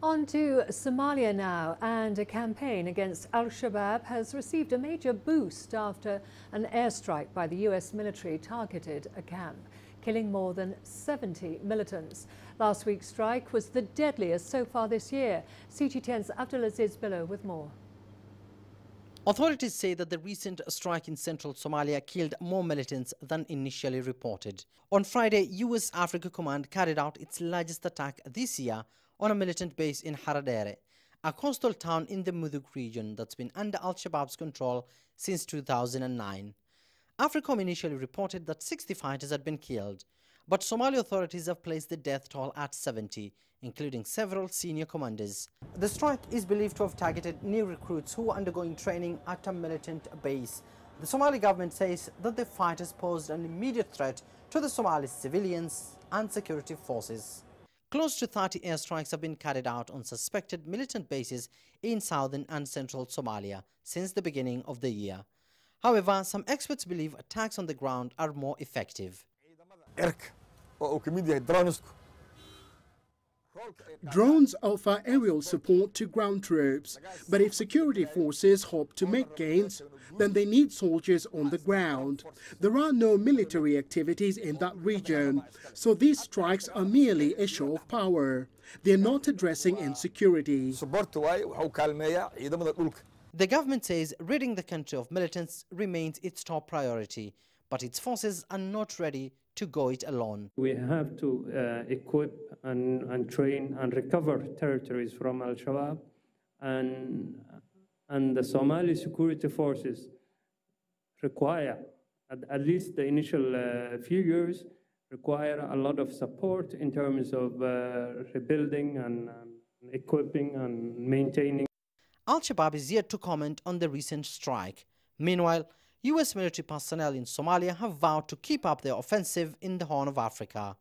On to Somalia now, and a campaign against al-Shabaab has received a major boost after an airstrike by the US military targeted a camp, killing more than 70 militants. Last week's strike was the deadliest so far this year. CGTN's Abdulaziz Billow with more. Authorities say that the recent strike in central Somalia killed more militants than initially reported. On Friday, US Africa Command carried out its largest attack this year on a militant base in Haradere, a coastal town in the Mudug region that's been under al-Shabaab's control since 2009. AFRICOM initially reported that 60 fighters had been killed, but Somali authorities have placed the death toll at 70, including several senior commanders. The strike is believed to have targeted new recruits who are undergoing training at a militant base. The Somali government says that the fighters posed an immediate threat to the Somali civilians and security forces. Close to 30 airstrikes have been carried out on suspected militant bases in southern and central Somalia since the beginning of the year. However, some experts believe attacks on the ground are more effective. Drones offer aerial support to ground troops, but if security forces hope to make gains, then they need soldiers on the ground. There are no military activities in that region, so these strikes are merely a show of power. They're not addressing insecurity. The government says ridding the country of militants remains its top priority, but its forces are not ready to go it alone. We have to equip and train and recover territories from al-Shabaab, and the Somali security forces require, at least the initial few years, require a lot of support in terms of rebuilding and equipping and maintaining. Al-Shabaab is yet to comment on the recent strike. Meanwhile, US military personnel in Somalia have vowed to keep up their offensive in the Horn of Africa.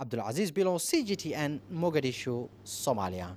Abdulaziz Billow, CGTN, Mogadishu, Somalia.